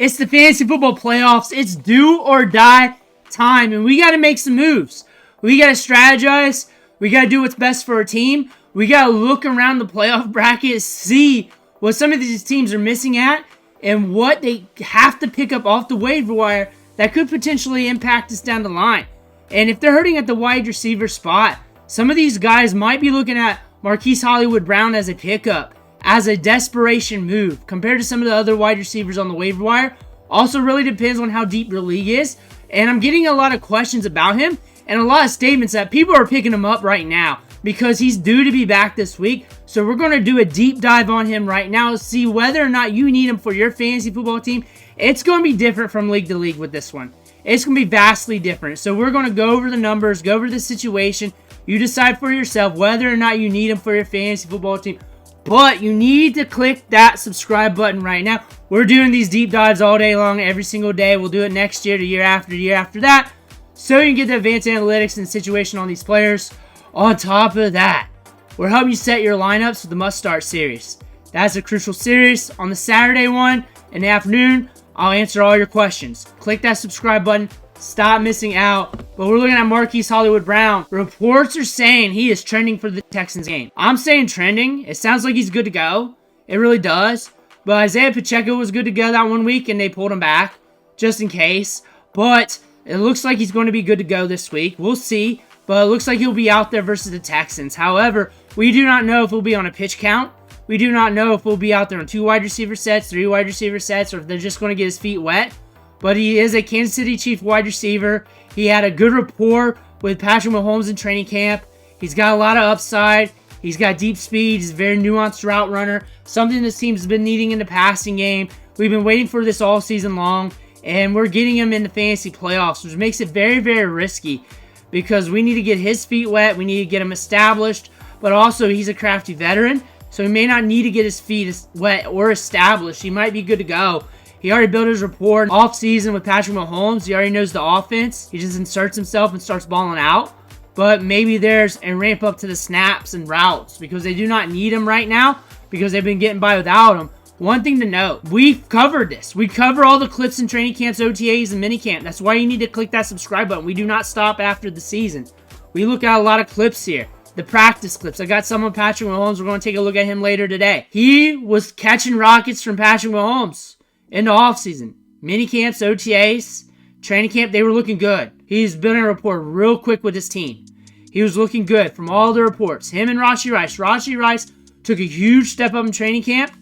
It's the fantasy football playoffs. It's do or die time, and we got to make some moves. We got to strategize. We got to do what's best for our team. We got to look around the playoff bracket, see what some of these teams are missing at, and what they have to pick up off the waiver wire that could potentially impact us down the line. And if they're hurting at the wide receiver spot, some of these guys might be looking at Marquise Hollywood Brown as a pickup, as a desperation move compared to some of the other wide receivers on the waiver wire. Also really depends on how deep your league is. And I'm getting a lot of questions about him and a lot of statements that people are picking him up right now because he's due to be back this week. So we're going to do a deep dive on him right now, see whether or not you need him for your fantasy football team. It's going to be different from league to league with this one. It's going to be vastly different. So we're going to go over the numbers, go over the situation. You decide for yourself whether or not you need him for your fantasy football team. But you need to click that subscribe button right now. We're doing these deep dives all day long, every single day. We'll do it next year, the year after that. So you can get the advanced analytics and situation on these players. On top of that, we're helping you set your lineups with the Must Start series. That's a crucial series. On the Saturday one in the afternoon, I'll answer all your questions. Click that subscribe button. Stop missing out. But we're looking at Marquise Hollywood Brown. Reports are saying he is trending for the Texans game. I'm saying trending. It sounds like he's good to go. It really does. But Isaiah Pacheco was good to go that 1 week, and they pulled him back just in case. But it looks like he's going to be good to go this week. We'll see. But it looks like he'll be out there versus the Texans. However, we do not know if he'll be on a pitch count. We do not know if he'll be out there on 2 wide receiver sets, 3 wide receiver sets, or if they're just going to get his feet wet. But he is a Kansas City Chiefs wide receiver. He had a good rapport with Patrick Mahomes in training camp. He's got a lot of upside. He's got deep speed. He's a very nuanced route runner. Something this team's been needing in the passing game. We've been waiting for this all season long. And we're getting him in the fantasy playoffs, which makes it very, very risky. Because we need to get his feet wet. We need to get him established. But also, he's a crafty veteran. So he may not need to get his feet wet or established. He might be good to go. He already built his rapport off season with Patrick Mahomes. He already knows the offense. He just inserts himself and starts balling out. But maybe there's a ramp up to the snaps and routes because they do not need him right now because they've been getting by without him. One thing to note, we've covered this. We cover all the clips in training camps, OTAs, and minicamp. That's why you need to click that subscribe button. We do not stop after the season. We look at a lot of clips here. The practice clips. I got some on Patrick Mahomes. We're going to take a look at him later today. He was catching rockets from Patrick Mahomes in the offseason. Minicamps, OTAs, training camp, they were looking good. He's building a rapport real quick with his team. He was looking good from all the reports. Him and Rashee Rice. Rashee Rice took a huge step up in training camp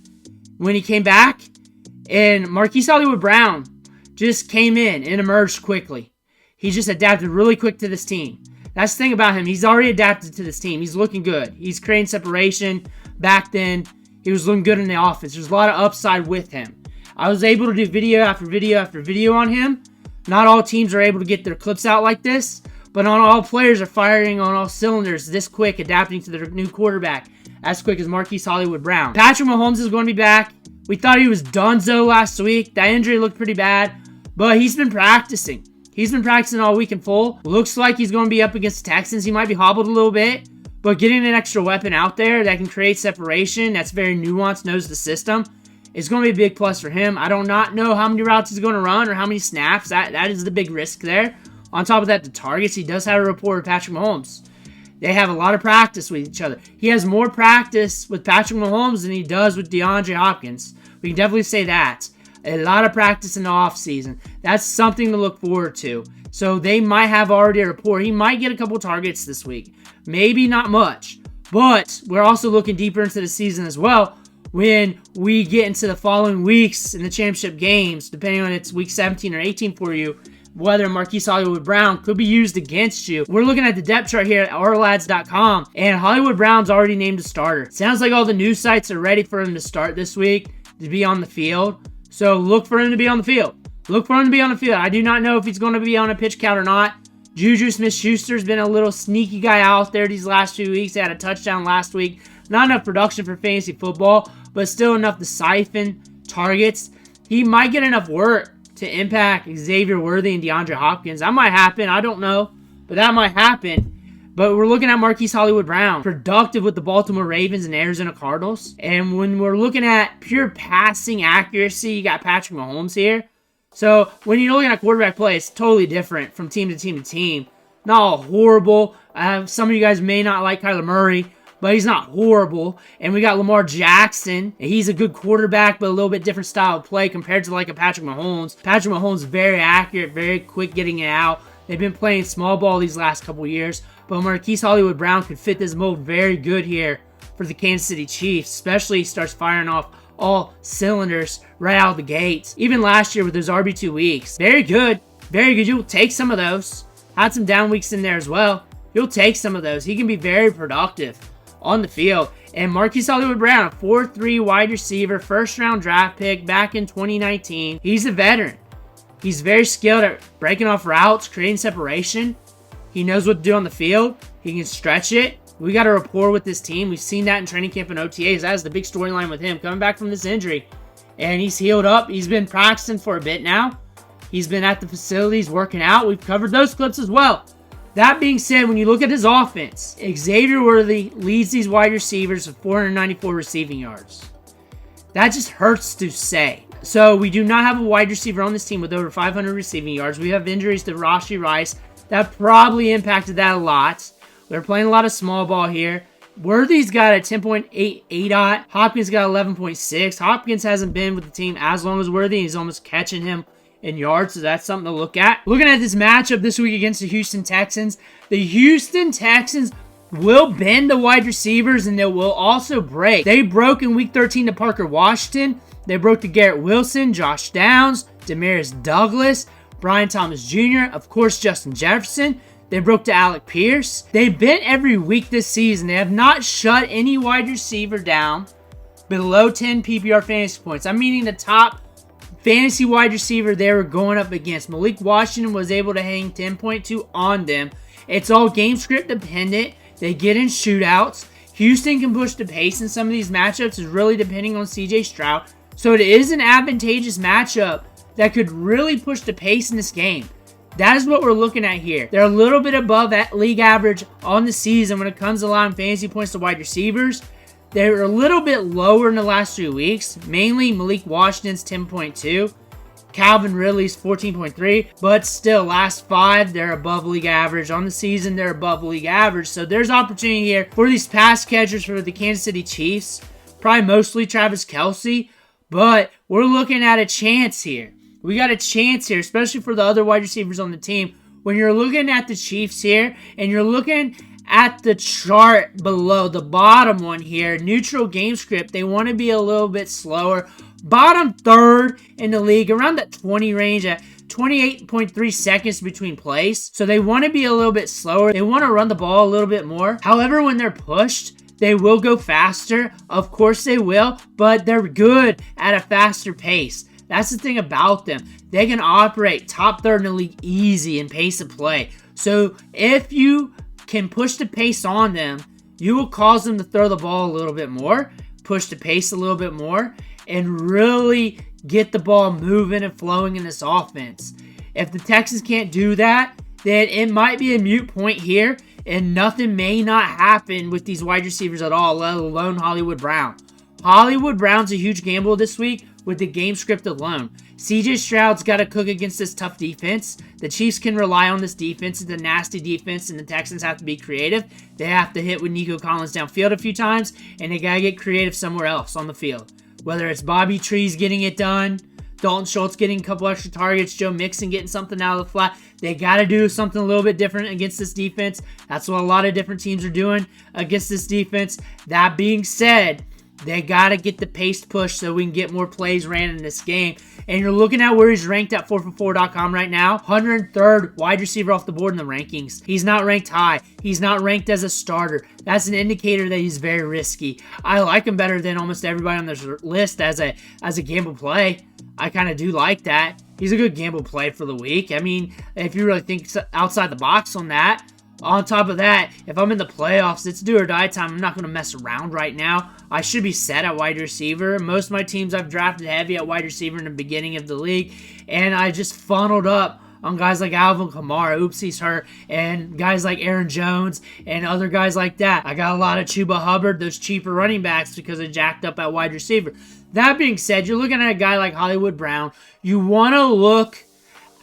when he came back. And Marquise Hollywood Brown just came in and emerged quickly. He just adapted really quick to this team. That's the thing about him. He's already adapted to this team. He's looking good. He's creating separation. Back then, he was looking good in the offense. There's a lot of upside with him. I was able to do video after video after video on him. Not all teams are able to get their clips out like this, but not all players are firing on all cylinders this quick, adapting to their new quarterback as quick as Marquise Hollywood Brown. Patrick Mahomes is going to be back. We thought he was donezo last week. That injury looked pretty bad, but he's been practicing. He's been practicing all week in full. Looks like he's going to be up against the Texans. He might be hobbled a little bit, but getting an extra weapon out there that can create separation, that's very nuanced, knows the system, is going to be a big plus for him. I do not know how many routes he's going to run or how many snaps. That is the big risk there. On top of that, the targets, he does have a rapport with Patrick Mahomes. They have a lot of practice with each other. He has more practice with Patrick Mahomes than he does with DeAndre Hopkins. We can definitely say that. A lot of practice in the offseason. That's something to look forward to. So they might have already a rapport. He might get a couple targets this week. Maybe not much. But we're also looking deeper into the season as well when we get into the following weeks in the championship games, depending on it's week 17 or 18 for you, whether Marquise Hollywood Brown could be used against you. We're looking at the depth chart here at ourlads.com, and Hollywood Brown's already named a starter. Sounds like all the news sites are ready for him to start this week, to be on the field. So look for him to be on the field. Look for him to be on the field. I do not know if he's going to be on a pitch count or not. Juju Smith-Schuster's been a little sneaky guy out there these last few weeks. He had a touchdown last week. Not enough production for fantasy football, but still enough to siphon targets. He might get enough work to impact Xavier Worthy and DeAndre Hopkins. That might happen. I don't know, but that might happen. But we're looking at Marquise Hollywood Brown, productive with the Baltimore Ravens and Arizona Cardinals. And when we're looking at pure passing accuracy, you got Patrick Mahomes here. So when you're looking at quarterback play, it's totally different from team to team to team. Not all horrible. Some of you guys may not like Kyler Murray, but he's not horrible. And we got Lamar Jackson. He's a good quarterback, but a little bit different style of play compared to like a Patrick Mahomes. Patrick Mahomes is very accurate, very quick getting it out. They've been playing small ball these last couple years, but Marquise Hollywood Brown could fit this mold very good here for the Kansas City Chiefs, especially he starts firing off all cylinders right out of the gates. Even last year with those RB2 weeks. Very good. Very good. You'll take some of those. Had some down weeks in there as well. You'll take some of those. He can be very productive on the field. And Marquise Hollywood Brown, a 4'3" wide receiver, first-round draft pick back in 2019. He's a veteran. He's very skilled at breaking off routes, creating separation. He knows what to do on the field. He can stretch it. We got a rapport with this team. We've seen that in training camp and OTAs. That is the big storyline with him, coming back from this injury. And he's healed up. He's been practicing for a bit now. He's been at the facilities working out. We've covered those clips as well. That being said, when you look at his offense, Xavier Worthy leads these wide receivers with 494 receiving yards. That just hurts to say. So we do not have a wide receiver on this team with over 500 receiving yards. We have injuries to Rashee Rice. That probably impacted that a lot. They're playing a lot of small ball here. Worthy's got a 10.8 ADOT. Hopkins got 11.6. Hopkins hasn't been with the team as long as Worthy. He's almost catching him in yards, so that's something to look at. Looking at this matchup this week against the Houston Texans, the Houston Texans will bend the wide receivers and they will also break. They broke in Week 13 to Parker Washington. They broke to Garrett Wilson, Josh Downs, Demaris Douglas, Brian Thomas Jr., of course, Justin Jefferson. They broke to Alec Pierce. They bent every week this season. They have not shut any wide receiver down below 10 PPR fantasy points. I'm meaning the top fantasy wide receiver they were going up against. Malik Washington was able to hang 10.2 on them. It's all game script dependent. They get in shootouts. Houston can push the pace in some of these matchups. Is really depending on CJ Stroud. So it is an advantageous matchup that could really push the pace in this game. That is what we're looking at here. They're a little bit above that league average on the season when it comes to allowing fantasy points to wide receivers. They're a little bit lower in the last 3 weeks. Mainly Malik Washington's 10.2. Calvin Ridley's 14.3. But still, last 5, they're above league average. On the season, they're above league average. So there's opportunity here for these pass catchers for the Kansas City Chiefs. Probably mostly Travis Kelce. But we're looking at a chance here. We got a chance here, especially for the other wide receivers on the team. When you're looking at the Chiefs here, and you're looking at the chart below, the bottom one here, neutral game script, they want to be a little bit slower. Bottom third in the league, around that 20 range at 28.3 seconds between plays. So they want to be a little bit slower. They want to run the ball a little bit more. However, when they're pushed, they will go faster. Of course they will, but they're good at a faster pace. That's the thing about them. They can operate top third in the league easy in pace of play. So if you can push the pace on them, you will cause them to throw the ball a little bit more, push the pace a little bit more, and really get the ball moving and flowing in this offense. If the Texans can't do that, then it might be a moot point here, and nothing may not happen with these wide receivers at all, let alone Hollywood Brown. Hollywood Brown's a huge gamble this week with the game script alone. CJ Stroud's got to cook against this tough defense. The Chiefs can rely on this defense. It's a nasty defense, and the Texans have to be creative. They have to hit with Nico Collins downfield a few times, and they got to get creative somewhere else on the field. Whether it's Bobby Trees getting it done, Dalton Schultz getting a couple extra targets, Joe Mixon getting something out of the flat. They got to do something a little bit different against this defense. That's what a lot of different teams are doing against this defense. That being said, they got to get the pace pushed so we can get more plays ran in this game. And you're looking at where he's ranked at 4for4.com right now. 103rd wide receiver off the board in the rankings. He's not ranked high. He's not ranked as a starter. That's an indicator that he's very risky. I like him better than almost everybody on this list as a gamble play. I kind of do like that. He's a good gamble play for the week. I mean, if you really think outside the box on that. On top of that, if I'm in the playoffs, it's do or die time. I'm not going to mess around right now. I should be set at wide receiver. Most of my teams I've drafted heavy at wide receiver in the beginning of the league, and I just funneled up on guys like Alvin Kamara. Oops, he's hurt. And guys like Aaron Jones and other guys like that. I got a lot of Chuba Hubbard, those cheaper running backs, because I jacked up at wide receiver. That being said, you're looking at a guy like Hollywood Brown. You want to look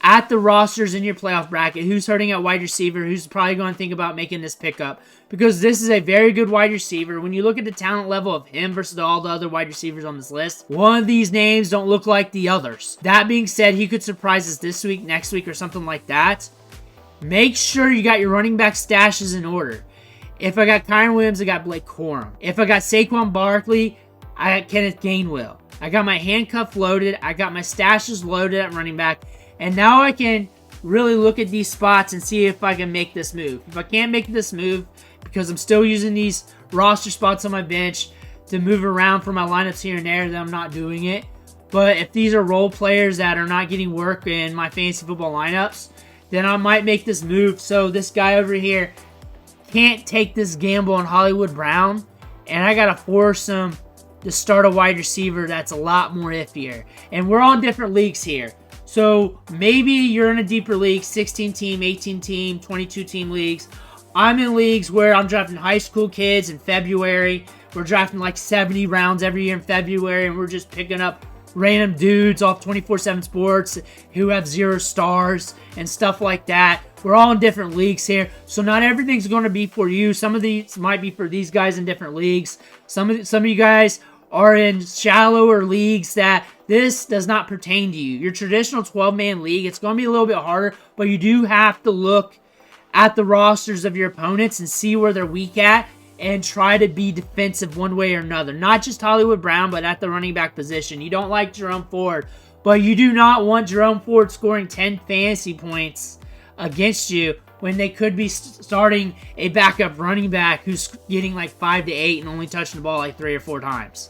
at the rosters in your playoff bracket, who's hurting at wide receiver, who's probably going to think about making this pickup, because this is a very good wide receiver. When you look at the talent level of him versus all the other wide receivers on this list, one of these names don't look like the others. That being said, he could surprise us this week, next week, or something like that. Make sure you got your running back stashes in order. If I got Kyron Williams, I got Blake Corum. If I got Saquon Barkley, I got Kenneth Gainwell. I got my handcuff loaded. I got my stashes loaded at running back. And now I can really look at these spots and see if I can make this move. If I can't make this move, because I'm still using these roster spots on my bench to move around for my lineups here and there, then I'm not doing it. But if these are role players that are not getting work in my fantasy football lineups, then I might make this move. So this guy over here can't take this gamble on Hollywood Brown, and I got to force him to start a wide receiver that's a lot more iffier. And we're on different leagues here. So maybe you're in a deeper league, 16-team, 18-team, 22-team leagues. I'm in leagues where I'm drafting high school kids in February. We're drafting like 70 rounds every year in February, and we're just picking up random dudes off 24/7 Sports who have 0 stars and stuff like that. We're all in different leagues here, so not everything's going to be for you. Some of these might be for these guys in different leagues. Some of you guys are in shallower leagues that this does not pertain to you. Your traditional 12-man league, it's going to be a little bit harder, but you do have to look at the rosters of your opponents and see where they're weak at and try to be defensive one way or another. Not just Hollywood Brown, but at the running back position. You don't like Jerome Ford, but you do not want Jerome Ford scoring 10 fantasy points against you when they could be starting a backup running back who's getting like 5 to 8 and only touching the ball like 3 or 4 times.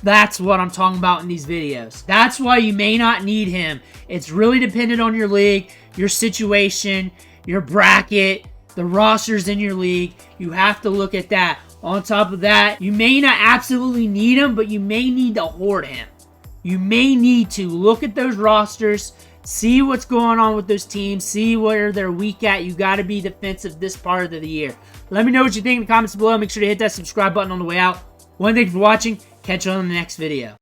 That's what I'm talking about in these videos. That's why you may not need him. It's really dependent on your league, your situation, your bracket, the rosters in your league. You have to look at that. On top of that, you may not absolutely need him, but you may need to hoard him. You may need to look at those rosters, see what's going on with those teams, see where they're weak at. You got to be defensive this part of the year. Let me know what you think in the comments below. Make sure to hit that subscribe button on the way out. Thank you for watching. Catch you on the next video.